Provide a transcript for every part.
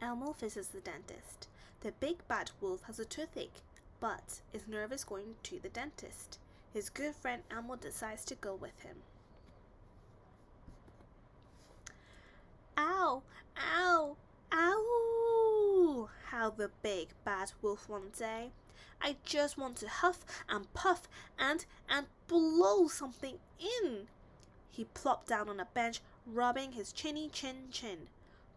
Elmo visits the dentist. The big bad wolf has a toothache, but is nervous going to the dentist. His good friend Elmo decides to go with him. Ow! Ow! Ow! Howled the big bad wolf one day. I just want to huff and puff and blow something in. He plopped down on a bench, rubbing his chinny chin.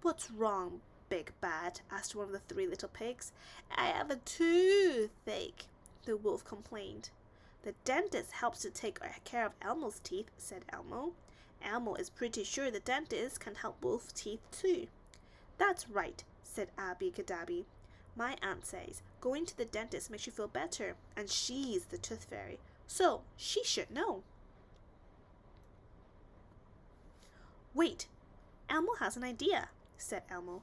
What's wrong, Big Bad? Asked one of the three little pigs. I have a toothache, the wolf complained. The dentist helps to take care of Elmo's teeth, said Elmo. Elmo is pretty sure the dentist can help Wolf's teeth too. That's right, said Abby Gadabby. My aunt says going to the dentist makes you feel better, and she's the tooth fairy, so she should know. Wait, Elmo has an idea, said Elmo.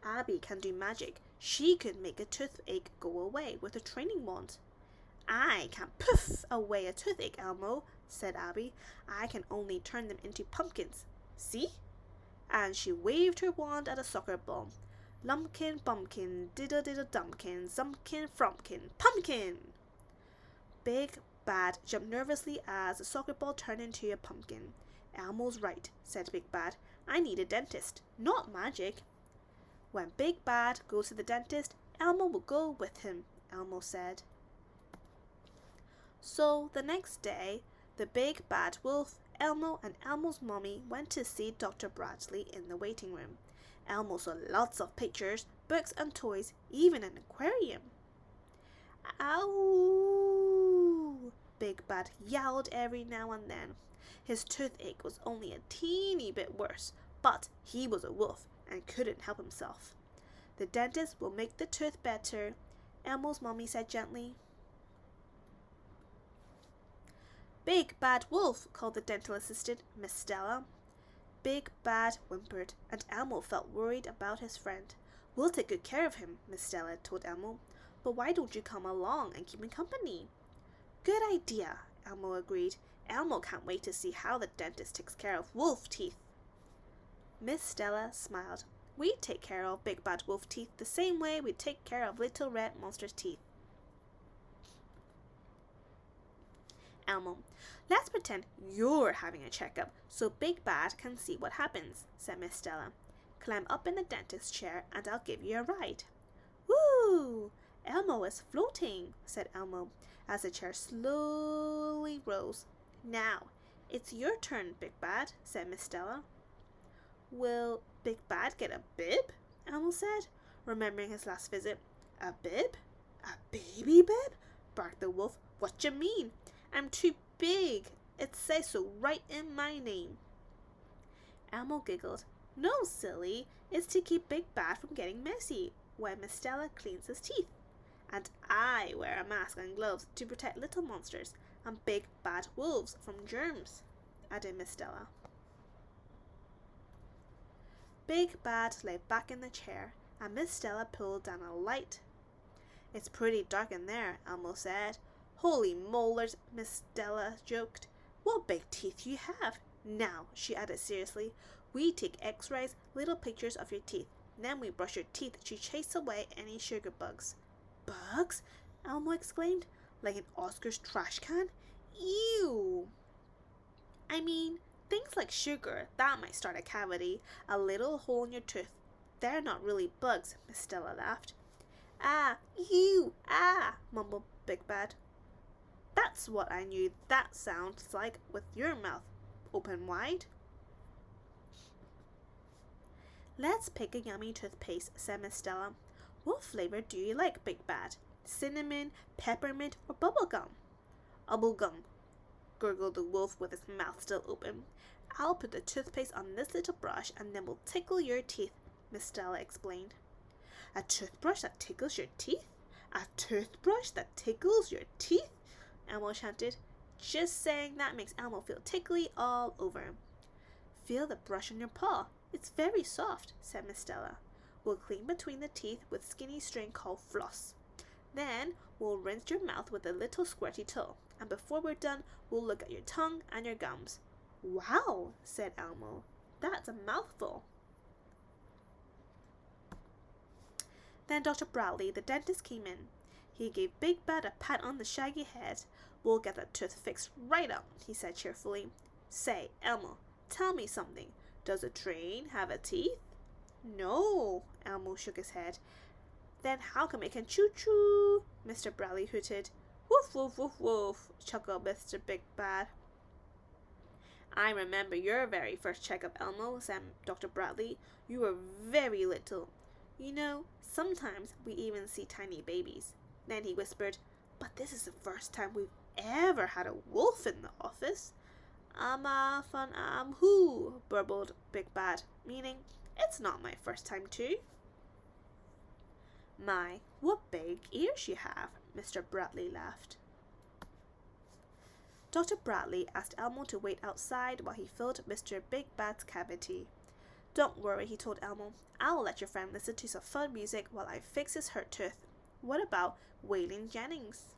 Abby can do magic. She could make a toothache go away with a training wand. I can poof away a toothache, Elmo, said Abby. I can only turn them into pumpkins. See? And she waved her wand at a soccer ball. Lumpkin, bumpkin, diddle diddle dumpkin, zumpkin, frumpkin, pumpkin! Big Bad jumped nervously as the soccer ball turned into a pumpkin. Elmo's right, said Big Bad. I need a dentist, not magic. When Big Bad goes to the dentist, Elmo will go with him, Elmo said. So the next day, the big bad wolf, Elmo, and Elmo's mommy went to see Dr. Bradley in the waiting room. Elmo saw lots of pictures, books, and toys, even an aquarium. Ow! Big Bad yowled every now and then. His toothache was only a teeny bit worse, but he was a wolf and couldn't help himself. The dentist will make the tooth better, Elmo's mommy said gently. Big Bad Wolf, called the dental assistant, Miss Stella. Big Bad whimpered, and Elmo felt worried about his friend. We'll take good care of him, Miss Stella told Elmo. But why don't you come along and keep me company? Good idea, Elmo agreed. Elmo can't wait to see how the dentist takes care of wolf teeth. Miss Stella smiled. We take care of Big Bad Wolf teeth the same way we take care of Little Red Monster's teeth. Elmo, let's pretend you're having a checkup so Big Bad can see what happens, said Miss Stella. Climb up in the dentist's chair and I'll give you a ride. Woo! Elmo is floating, said Elmo, as the chair slowly rose. Now, it's your turn, Big Bad, said Miss Stella. Will Big Bad get a bib? Elmo said, remembering his last visit. A bib? A baby bib? Barked the wolf. What you mean? I'm too big. It says so right in my name. Elmo giggled. No, silly. It's to keep Big Bad from getting messy when Miss Stella cleans his teeth. And I wear a mask and gloves to protect little monsters and big bad wolves from germs, added Miss Stella. Big Bad lay back in the chair, and Miss Stella pulled down a light. It's pretty dark in there, Elmo said. Holy molars, Miss Stella joked. What big teeth you have. Now, she added seriously, we take x-rays, little pictures of your teeth. Then we brush your teeth to chase away any sugar bugs. Bugs? Elmo exclaimed. Like an Oscar's trash can? Ew! I mean, things like sugar, that might start a cavity, a little hole in your tooth. They're not really bugs, Miss Stella laughed. Ah, ew, ah, mumbled Big Bad. That's what I knew that sounds like with your mouth open wide. Let's pick a yummy toothpaste, said Miss Stella. What flavor do you like, Big Bad? Cinnamon, peppermint, or bubblegum? Bubblegum, gurgled the wolf with his mouth still open. I'll put the toothpaste on this little brush and then we'll tickle your teeth, Miss Stella explained. A toothbrush that tickles your teeth? A toothbrush that tickles your teeth? Elmo chanted. Just saying that makes Elmo feel tickly all over. Feel the brush on your paw. It's very soft, said Miss Stella. We'll clean between the teeth with skinny string called floss. Then we'll rinse your mouth with a little squirty toe. And before we're done, we'll look at your tongue and your gums. Wow, said Elmo. That's a mouthful. Then Dr. Bradley, the dentist, came in. He gave Big Bad a pat on the shaggy head. "We'll get that tooth fixed right up," he said cheerfully. "Say, Elmo, tell me something. Does a train have a teeth?" "No," Elmo shook his head. "Then how come it can choo-choo?" Mr. Bradley hooted. "Woof, woof, woof, woof," chuckled Mr. Big Bad. "I remember your very first checkup, Elmo," said Dr. Bradley. "You were very little. You know, sometimes we even see tiny babies." Then he whispered, "But this is the first time we've ever had a wolf in the office." Who?" burbled Big Bad, meaning, "It's not my first time too." "My, what big ears you have," Mr. Bradley laughed. Dr. Bradley asked Elmo to wait outside while he filled Mr. Big Bad's cavity. "Don't worry," he told Elmo. "I'll let your friend listen to some fun music while I fix his hurt tooth. What about Waylon Jennings?"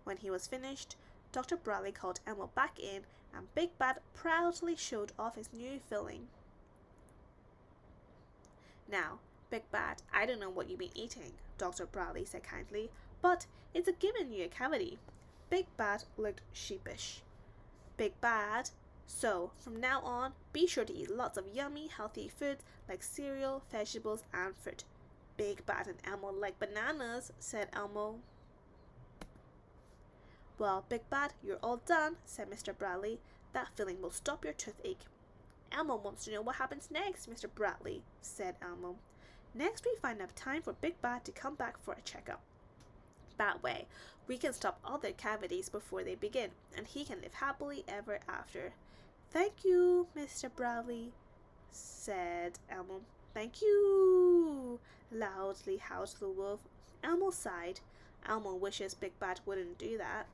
When he was finished, Dr. Bradley called Elmo back in, and Big Bad proudly showed off his new filling. "Now, Big Bad, I don't know what you've been eating," Dr. Bradley said kindly, "but it's given you a cavity." Big Bad looked sheepish. "Big Bad, so from now on, be sure to eat lots of yummy, healthy foods like cereal, vegetables, and fruit." "Big Bad and Elmo like bananas," said Elmo. "Well, Big Bad, you're all done," said Mr. Bradley. "That filling will stop your toothache." "Elmo wants to know what happens next, Mr. Bradley," said Elmo. "Next we find enough time for Big Bad to come back for a checkup. That way, we can stop all their cavities before they begin, and he can live happily ever after." "Thank you, Mr. Bradley," said Elmo. "Thank you," loudly howled the wolf. Elmo sighed. Elmo wishes Big Bad wouldn't do that.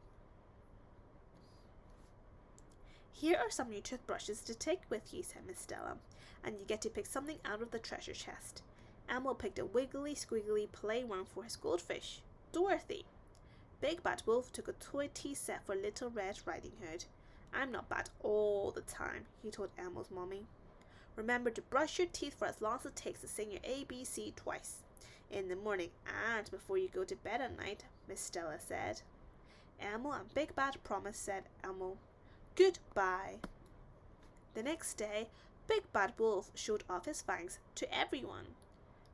"Here are some new toothbrushes to take with you," said Miss Stella, "and you get to pick something out of the treasure chest." Elmo picked a wiggly, squiggly playworm for his goldfish, Dorothy. Big Bad Wolf took a toy tea set for Little Red Riding Hood. "I'm not bad all the time," he told Elmo's mommy. "Remember to brush your teeth for as long as it takes to sing your ABC twice, in the morning and before you go to bed at night," Miss Stella said. "Elmo and Big Bad promised," said Elmo. "Goodbye." The next day, Big Bad Wolf showed off his fangs to everyone.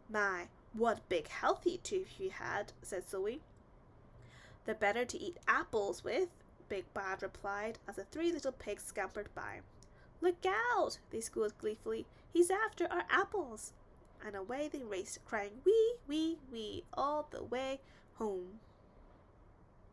"My, what big healthy tooth you had," said Zoe. "The better to eat apples with," Big Bad replied as the three little pigs scampered by. "Look out!" they squealed gleefully. "He's after our apples!" And away they raced, crying "Wee, wee, wee," all the way home.